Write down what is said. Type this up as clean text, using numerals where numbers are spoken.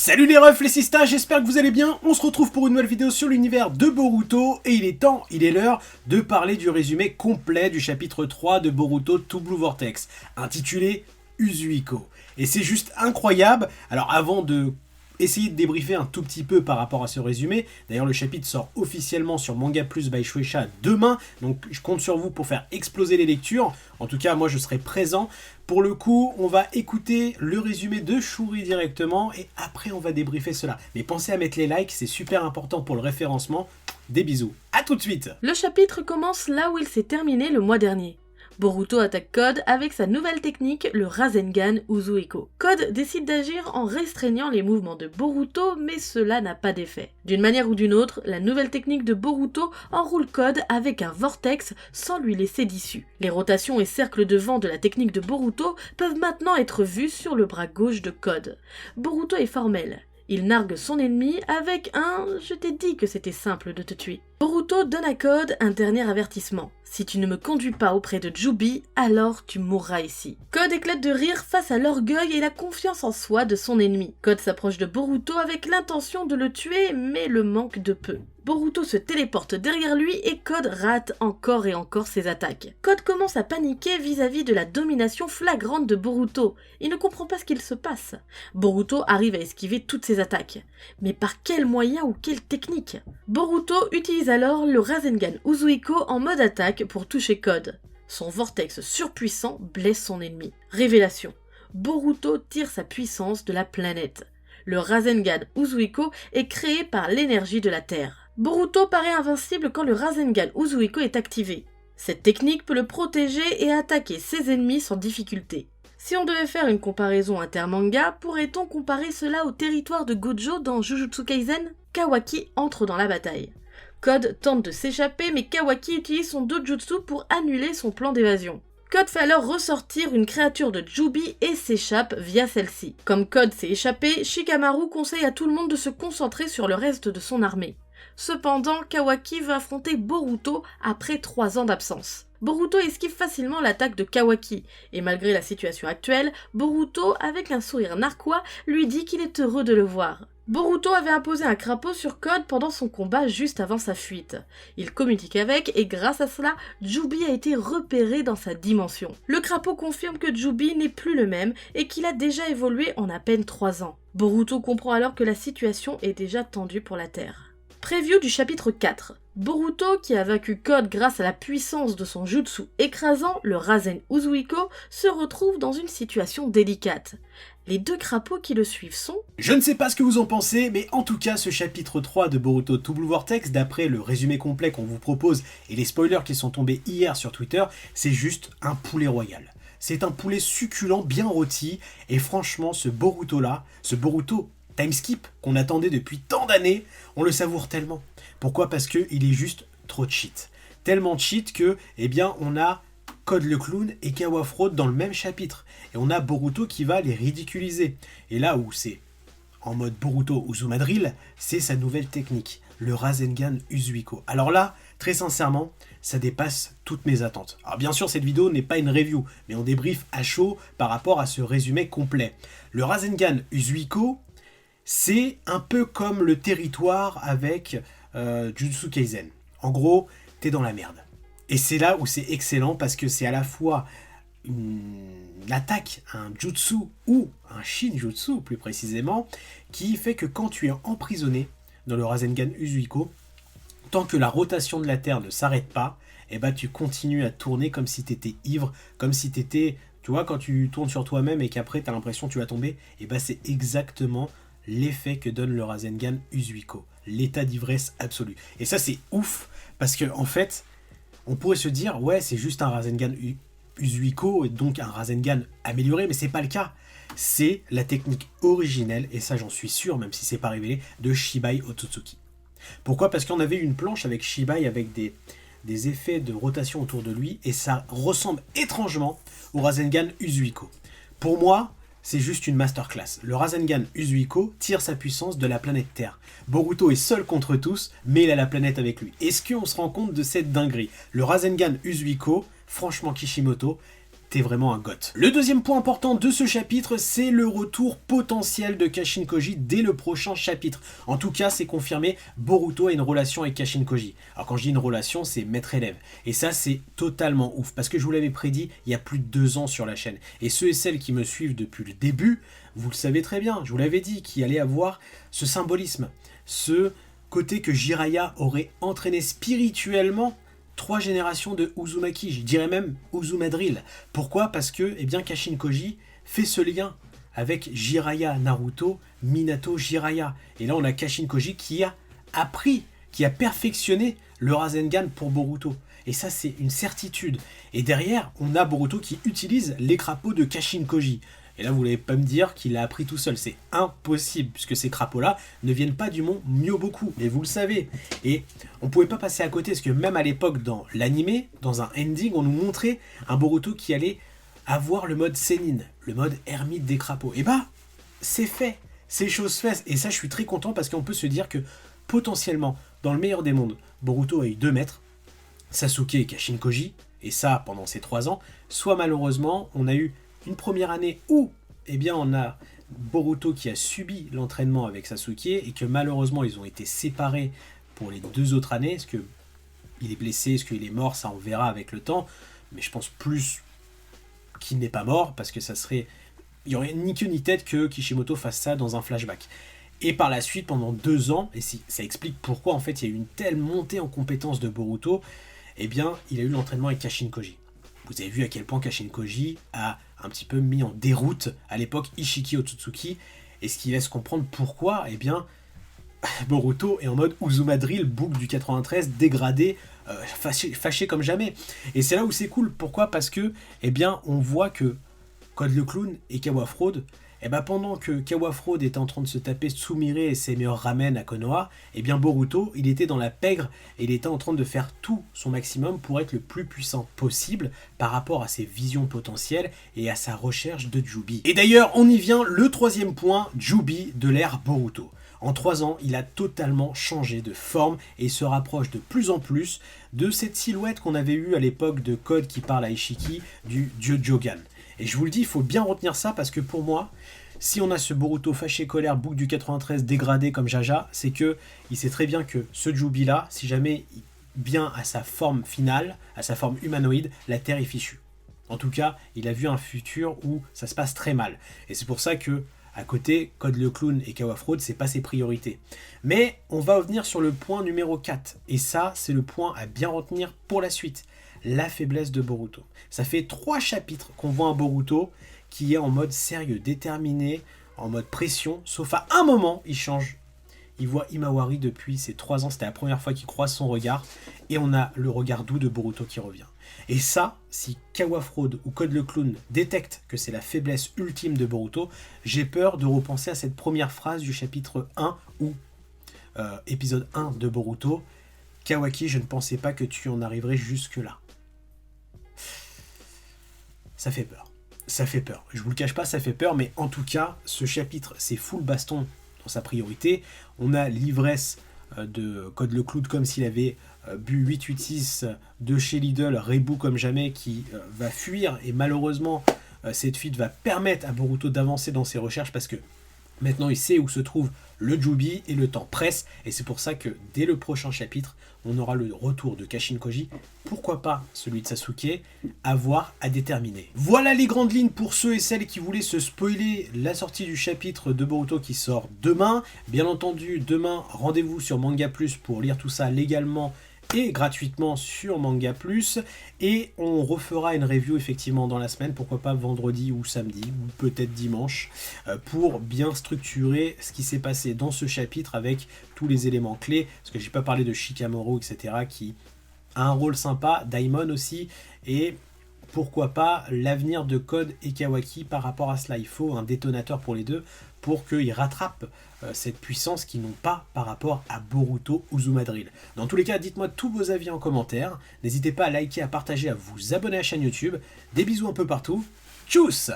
Salut les refs, les sistas, j'espère que vous allez bien. On se retrouve pour une nouvelle vidéo sur l'univers de Boruto et il est l'heure de parler du résumé complet du chapitre 3 de Boruto To Blue Vortex, intitulé Uzuiko. Et c'est juste incroyable. Alors avant de essayer de débriefer un tout petit peu par rapport à ce résumé, d'ailleurs le chapitre sort officiellement sur Manga Plus by Shueisha demain, donc je compte sur vous pour faire exploser les lectures. En tout cas moi je serai présent. Pour le coup, on va écouter le résumé de Shuri directement et après on va débriefer cela. Mais pensez à mettre les likes, c'est super important pour le référencement. Des bisous, à tout de suite. Le chapitre commence là où il s'est terminé le mois dernier. Boruto attaque Code avec sa nouvelle technique, le Rasengan Uzuiko. Code décide d'agir en restreignant les mouvements de Boruto, mais cela n'a pas d'effet. D'une manière ou d'une autre, la nouvelle technique de Boruto enroule Code avec un vortex sans lui laisser d'issue. Les rotations et cercles de vent de la technique de Boruto peuvent maintenant être vus sur le bras gauche de Code. Boruto est formel. Il nargue son ennemi avec un « je t'ai dit que c'était simple de te tuer ». Boruto donne à Code un dernier avertissement. Si tu ne me conduis pas auprès de Jubi, alors tu mourras ici. Code éclate de rire face à l'orgueil et la confiance en soi de son ennemi. Code s'approche de Boruto avec l'intention de le tuer, mais le manque de peu. Boruto se téléporte derrière lui et Code rate encore et encore ses attaques. Code commence à paniquer vis-à-vis de la domination flagrante de Boruto. Il ne comprend pas ce qu'il se passe. Boruto arrive à esquiver toutes ses attaques. Mais par quel moyen ou quelle technique? Boruto utilise alors le Rasengan Uzuiko en mode attaque pour toucher Code. Son vortex surpuissant blesse son ennemi. Révélation. Boruto tire sa puissance de la planète. Le Rasengan Uzuiko est créé par l'énergie de la Terre. Boruto paraît invincible quand le Rasengan Uzuiko est activé. Cette technique peut le protéger et attaquer ses ennemis sans difficulté. Si on devait faire une comparaison intermanga, pourrait-on comparer cela au territoire de Gojo dans Jujutsu Kaisen? Kawaki entre dans la bataille. Code tente de s'échapper, mais Kawaki utilise son dojutsu pour annuler son plan d'évasion. Code fait alors ressortir une créature de Jubi et s'échappe via celle-ci. Comme Code s'est échappé, Shikamaru conseille à tout le monde de se concentrer sur le reste de son armée. Cependant, Kawaki veut affronter Boruto après 3 ans d'absence. Boruto esquive facilement l'attaque de Kawaki, et malgré la situation actuelle, Boruto, avec un sourire narquois, lui dit qu'il est heureux de le voir. Boruto avait imposé un crapaud sur Code pendant son combat juste avant sa fuite. Il communique avec et grâce à cela, Jubi a été repéré dans sa dimension. Le crapaud confirme que Jubi n'est plus le même et qu'il a déjà évolué en à peine 3 ans. Boruto comprend alors que la situation est déjà tendue pour la Terre. Preview du chapitre 4. Boruto, qui a vaincu Code grâce à la puissance de son jutsu écrasant, le Rasen Uzuiko, se retrouve dans une situation délicate. Les 2 crapauds qui le suivent sont... Je ne sais pas ce que vous en pensez, mais en tout cas ce chapitre 3 de Boruto To Blue Vortex, d'après le résumé complet qu'on vous propose et les spoilers qui sont tombés hier sur Twitter, c'est juste un poulet royal. C'est un poulet succulent, bien rôti, et franchement ce Boruto-là, ce Boruto timeskip qu'on attendait depuis tant d'années, on le savoure tellement. Pourquoi? Parce qu'il est juste trop cheat. Tellement cheat que, eh bien, on a Code le clown et Kawa Fraud dans le même chapitre. Et on a Boruto qui va les ridiculiser. Et là où c'est en mode Boruto Uzuma Drill, c'est sa nouvelle technique, le Rasengan Uzuiko. Alors là, très sincèrement, ça dépasse toutes mes attentes. Alors bien sûr, cette vidéo n'est pas une review, mais on débriefe à chaud par rapport à ce résumé complet. Le Rasengan Uzuiko, c'est un peu comme le territoire avec Jujutsu Kaisen. En gros, t'es dans la merde. Et c'est là où c'est excellent parce que c'est à la fois une attaque, un jutsu ou un shinjutsu plus précisément, qui fait que quand tu es emprisonné dans le Rasengan Uzuiko, tant que la rotation de la Terre ne s'arrête pas, eh ben tu continues à tourner comme si t'étais ivre, comme si t'étais... Tu vois, quand tu tournes sur toi-même et qu'après t'as l'impression que tu vas tomber, eh ben c'est exactement l'effet que donne le Rasengan Uzuiko, l'état d'ivresse absolue. Et ça c'est ouf, parce que en fait, on pourrait se dire, ouais c'est juste un Rasengan Uzuiko, et donc un Rasengan amélioré, mais c'est pas le cas. C'est la technique originelle, et ça j'en suis sûr, même si c'est pas révélé, de Shibai Otsutsuki. Pourquoi? Parce qu'on avait une planche avec Shibai avec des effets de rotation autour de lui, et ça ressemble étrangement au Rasengan Uzuiko. Pour moi, c'est juste une masterclass. Le Rasengan Uzuiko tire sa puissance de la planète Terre. Boruto est seul contre tous, mais il a la planète avec lui. Est-ce qu'on se rend compte de cette dinguerie? Le Rasengan Uzuiko, franchement Kishimoto, t'es vraiment un goth. Le deuxième point important de ce chapitre, c'est le retour potentiel de Kashin Koji dès le prochain chapitre. En tout cas, c'est confirmé, Boruto a une relation avec Kashin Koji. Alors quand je dis une relation, c'est maître-élève. Et ça, c'est totalement ouf, parce que je vous l'avais prédit il y a plus de 2 ans sur la chaîne. Et ceux et celles qui me suivent depuis le début, vous le savez très bien, je vous l'avais dit, qu'il allait avoir ce symbolisme, ce côté que Jiraiya aurait entraîné spirituellement 3 générations de Uzumaki, je dirais même Uzumadrill. Pourquoi ? Parce que Kashin Koji fait ce lien avec Jiraiya Naruto, Minato Jiraiya. Et là on a Kashin Koji qui a appris, qui a perfectionné le Rasengan pour Boruto. Et ça c'est une certitude. Et derrière on a Boruto qui utilise les crapauds de Kashin Koji. Et là, vous n'allez pas me dire qu'il a appris tout seul. C'est impossible, puisque ces crapauds-là ne viennent pas du mont Myoboku. Mais vous le savez. Et on ne pouvait pas passer à côté, parce que même à l'époque, dans l'animé, dans un ending, on nous montrait un Boruto qui allait avoir le mode Sennin, le mode ermite des crapauds. Et bah, c'est fait. C'est chose faite. Et ça, je suis très content, parce qu'on peut se dire que, potentiellement, dans le meilleur des mondes, Boruto a eu 2 maîtres, Sasuke et Kashin Koji, et ça, pendant ces 3 ans. Soit malheureusement, on a eu une première année où on a Boruto qui a subi l'entraînement avec Sasuke et que malheureusement ils ont été séparés pour les 2 autres années. Est-ce qu'il est blessé, est-ce qu'il est mort, ça on verra avec le temps. Mais je pense plus qu'il n'est pas mort parce que ça serait... Il n'y aurait ni queue ni tête que Kishimoto fasse ça dans un flashback. Et par la suite, pendant 2 ans, et ça explique pourquoi en fait il y a eu une telle montée en compétences de Boruto, il a eu l'entraînement avec Kashin Koji. Vous avez vu à quel point Kashin Koji a un petit peu mis en déroute à l'époque Ishiki Otsutsuki, et ce qui laisse comprendre pourquoi Boruto est en mode Uzumadrill, boucle du 93, dégradé, fâché comme jamais. Et c'est là où c'est cool. Pourquoi ? Parce que on voit que Code le Clown et Kawa Fraud, pendant que Kawa Fraud était en train de se taper Tsumire et ses meilleurs ramen à Konoha, Boruto, il était dans la pègre et il était en train de faire tout son maximum pour être le plus puissant possible par rapport à ses visions potentielles et à sa recherche de Jubi. Et d'ailleurs, on y vient, le 3e point, Jubi de l'ère Boruto. En 3 ans, il a totalement changé de forme et se rapproche de plus en plus de cette silhouette qu'on avait eue à l'époque de Code qui parle à Ishiki, du dieu Jogan. Et je vous le dis, il faut bien retenir ça parce que pour moi, si on a ce Boruto fâché colère, boucle du 93 dégradé comme Jaja, c'est que il sait très bien que ce Jubi là, si jamais il vient à sa forme finale, à sa forme humanoïde, la Terre est fichue. En tout cas, il a vu un futur où ça se passe très mal. Et c'est pour ça que, à côté, Code le Clown et Kawa Fraud, c'est pas ses priorités. Mais on va revenir sur le point numéro 4. Et ça, c'est le point à bien retenir pour la suite. La faiblesse de Boruto. Ça fait 3 chapitres qu'on voit un Boruto qui est en mode sérieux, déterminé, en mode pression, sauf à un moment, il change. Il voit Himawari depuis ses 3 ans, c'était la première fois qu'il croise son regard, et on a le regard doux de Boruto qui revient. Et ça, si Kawa Fraud ou Code le Clown détectent que c'est la faiblesse ultime de Boruto, j'ai peur de repenser à cette première phrase du chapitre 1 ou épisode 1 de Boruto. Kawaki, je ne pensais pas que tu en arriverais jusque-là. Ça fait peur. Ça fait peur. Je vous le cache pas, ça fait peur, mais en tout cas, ce chapitre, c'est full baston dans sa priorité. On a l'ivresse de Code le Clown comme s'il avait bu 886 de chez Lidl, Rebou comme jamais, qui va fuir, et malheureusement, cette fuite va permettre à Boruto d'avancer dans ses recherches parce que maintenant il sait où se trouve le Jubi et le temps presse, et c'est pour ça que dès le prochain chapitre, on aura le retour de Kashin Koji, pourquoi pas celui de Sasuke, à voir, à déterminer. Voilà les grandes lignes pour ceux et celles qui voulaient se spoiler la sortie du chapitre de Boruto qui sort demain. Bien entendu, demain, rendez-vous sur Manga Plus pour lire tout ça légalement et gratuitement sur Manga Plus, et on refera une review effectivement dans la semaine, pourquoi pas vendredi ou samedi, ou peut-être dimanche, pour bien structurer ce qui s'est passé dans ce chapitre avec tous les éléments clés, parce que j'ai pas parlé de Shikamaru, etc., qui a un rôle sympa, Daimon aussi, et pourquoi pas l'avenir de Code et Kawaki par rapport à cela. Il faut un détonateur pour les deux, pour qu'ils rattrapent cette puissance qu'ils n'ont pas par rapport à Boruto Uzumadrill. Dans tous les cas, dites-moi tous vos avis en commentaire. N'hésitez pas à liker, à partager, à vous abonner à la chaîne YouTube. Des bisous un peu partout. Tchuss!